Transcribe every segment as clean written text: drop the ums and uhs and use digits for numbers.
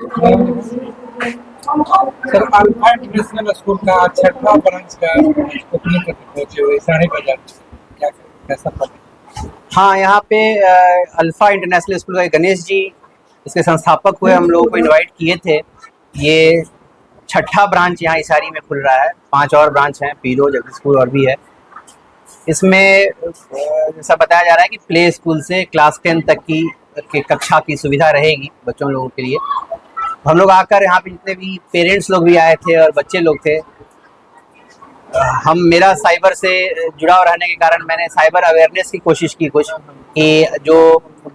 Sir alpha international school का छठा branch का ओपनिंग करने पहुंचे हुए साढ़े बाजार क्या कैसा पता। हाँ, यहाँ पे अल्फा इंटरनेशनल स्कूल का गणेश जी इसके संस्थापक हुए, हम लोगों को इनवाइट किए थे। ये छठा ब्रांच यहाँ इसारी में खुल रहा है, 5 और ब्रांच हैं, पीरो जगदीशपुर और भी है। इसमें जैसा बताया जा रहा है कि प्ले स्कूल से क्लास 10 तक की कक्षा की सुविधा रहेगी बच्चों लोगों के लिए। हम लोग आकर यहाँ पे जितने भी पेरेंट्स लोग भी आए थे और बच्चे लोग थे, हम मेरा साइबर से जुड़ाव रहने के कारण मैंने साइबर अवेयरनेस की कोशिश की कुछ, कि जो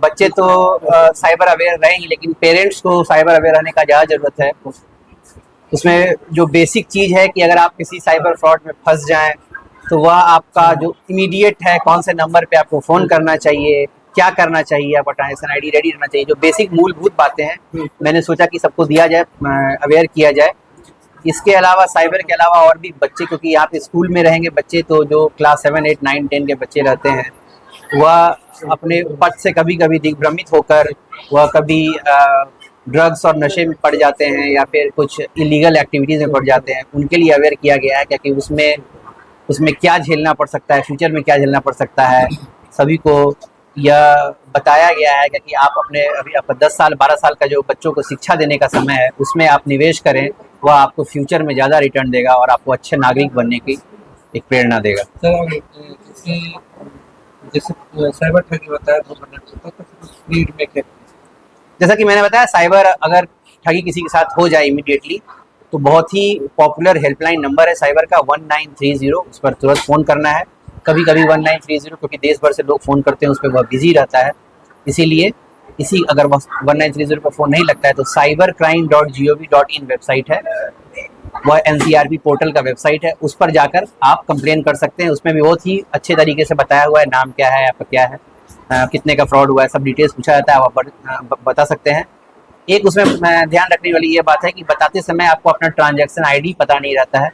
बच्चे तो साइबर अवेयर रहेंगे लेकिन पेरेंट्स को साइबर अवेयर रहने का ज़्यादा ज़रूरत है। उसमें जो बेसिक चीज़ है कि अगर आप किसी साइबर फ्रॉड में फंस जाएं तो वह आपका जो इमीडिएट है, कौन से नंबर पे आपको फ़ोन करना चाहिए, क्या करना चाहिए, आपका ट्रांजेक्शन आईडी रेडी रहना चाहिए, जो बेसिक मूलभूत बातें हैं मैंने सोचा कि सबको दिया जाए, अवेयर किया जाए। इसके अलावा साइबर के अलावा और भी बच्चे, क्योंकि यहाँ पे स्कूल में रहेंगे बच्चे, तो जो क्लास 7, 8, 9, 10 के बच्चे रहते हैं वह अपने पद से कभी कभी दिग्भ्रमित होकर वह कभी ड्रग्स और नशे में पड़ जाते हैं या फिर कुछ इलीगल एक्टिविटीज़ में पड़ जाते हैं। उनके लिए अवेयर किया गया है क्योंकि उसमें क्या झेलना पड़ सकता है, फ्यूचर में क्या झेलना पड़ सकता है, सभी को यह बताया गया है कि आप अपने अभी आप 10 साल 12 साल का जो बच्चों को शिक्षा देने का समय है उसमें आप निवेश करें, वह आपको फ्यूचर में ज़्यादा रिटर्न देगा और आपको अच्छे नागरिक बनने की एक प्रेरणा देगा। सर जैसे साइबर ठगी होता है 2 मिनट होता है तो स्पीड में क्या। जैसा कि मैंने बताया, साइबर अगर ठगी किसी के साथ हो जाए इमीडिएटली तो बहुत ही पॉपुलर हेल्पलाइन नंबर है साइबर का 1930, उस पर तुरंत फ़ोन करना है। कभी कभी 1930 क्योंकि देश भर से लोग फ़ोन करते हैं उस पर वह बिजी रहता है, इसीलिए अगर 1930 पर फ़ोन नहीं लगता है तो cybercrime.gov.in वेबसाइट है, वह NCRB पोर्टल का वेबसाइट है, उस पर जाकर आप कंप्लेन कर सकते हैं। उसमें भी बहुत ही अच्छे तरीके से बताया हुआ है, नाम क्या है आपका, क्या है, कितने का फ्रॉड हुआ है, सब डिटेल्स पूछा जाता है, आप बता सकते हैं। एक उसमें ध्यान रखने वाली ये बात है कि बताते समय आपको अपना ट्रांजैक्शन आईडी पता नहीं रहता है,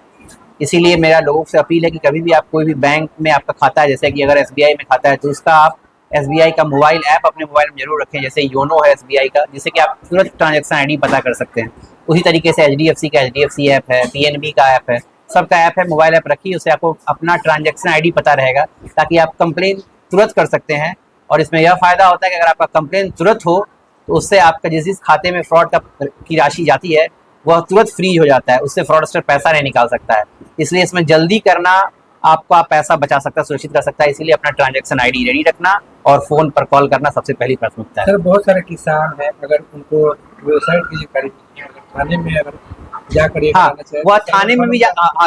इसीलिए मेरा लोगों से अपील है कि कभी भी आप कोई भी बैंक में आपका खाता है, जैसे कि अगर SBI में खाता है तो उसका आप SBI का मोबाइल ऐप अपने मोबाइल में जरूर रखें, जैसे योनो है SBI का, जिससे कि आप तुरंत ट्रांजैक्शन आईडी पता कर सकते हैं। उसी तरीके से HDFC का HDFC ऐप है, PNB का ऐप है, सबका ऐप है, मोबाइल ऐप रखिए, उससे आपको अपना ट्रांजैक्शन आईडी पता रहेगा ताकि आप कंप्लेन तुरंत कर सकते हैं। और इसमें यह फ़ायदा होता है कि अगर आपका कंप्लेन तुरंत हो तो उससे आपका जिस खाते में फ्रॉड की राशि जाती है वह तुरंत फ्रीज हो जाता है, उससे फ्रॉडस्टर पैसा नहीं निकाल सकता है। इसलिए इसमें जल्दी करना आपका पैसा बचा सकता है, सुरक्षित कर सकता है, इसीलिए अपना ट्रांजैक्शन आईडी रेडी रखना और फ़ोन पर कॉल करना सबसे पहली प्राथमिकता है। सर बहुत सारे किसान हैं, अगर उनको वेबसाइट की जानकारी नहीं है, अगर थाने में अगर जाकर वह थाने में भी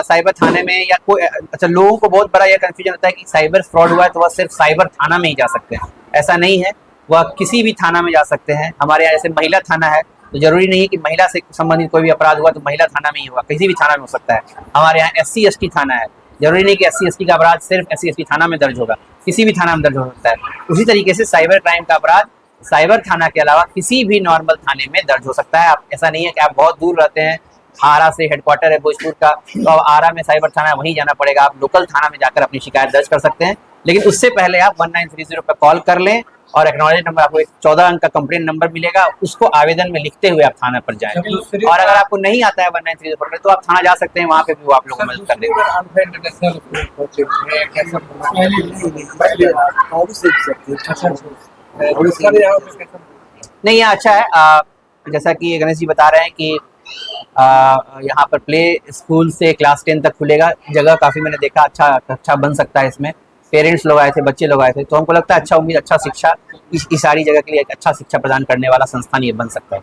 साइबर थाने में या कोई, अच्छा, लोगों को बहुत बड़ा यह कन्फ्यूजन होता है कि साइबर फ्रॉड हुआ है तो वह सिर्फ साइबर थाना में ही जा सकते हैं। ऐसा नहीं है, वह किसी भी थाना में जा सकते हैं। हमारे यहाँ जैसे महिला थाना है तो जरूरी नहीं है कि महिला से संबंधित कोई भी अपराध हुआ तो महिला थाना में ही हुआ, किसी भी थाना में हो सकता है। हमारे यहाँ SC ST थाना है, जरूरी नहीं कि SC ST का अपराध सिर्फ SC ST थाना में दर्ज होगा, किसी भी थाना में दर्ज हो सकता है। उसी तरीके से साइबर क्राइम का अपराध साइबर थाना के अलावा किसी भी नॉर्मल थाने में दर्ज हो सकता है। आप ऐसा नहीं है कि आप बहुत दूर रहते हैं, आरा से हेडक्वार्टर है भोजपुर का, तो अब आरा में साइबर थाना वहीं जाना पड़ेगा, आप लोकल थाना में जाकर अपनी शिकायत दर्ज कर सकते हैं। लेकिन उससे पहले आप 1930 पर कॉल कर लें और एक्नॉलेज नंबर, आपको एक 14 अंक का कंप्लेंट नंबर मिलेगा, उसको आवेदन में लिखते हुए आप थाना पर जाएं। और अगर आपको नहीं आता है 1930 पर तो आप थाना जा सकते हैं, वहाँ पे भी वो आप लोगों को मदद कर देंगे। नहीं, यह अच्छा है। जैसा कि गणेश जी बता रहे हैं कि यहाँ पर प्ले स्कूल से क्लास 10 तक खुलेगा, जगह काफ़ी मैंने देखा अच्छा बन सकता है। इसमें पेरेंट्स लोग आए थे, बच्चे लोग आए थे, तो हमको लगता है अच्छा, उम्मीद अच्छा शिक्षा, इस सारी जगह के लिए एक अच्छा शिक्षा प्रदान करने वाला संस्थान ये बन सकता है।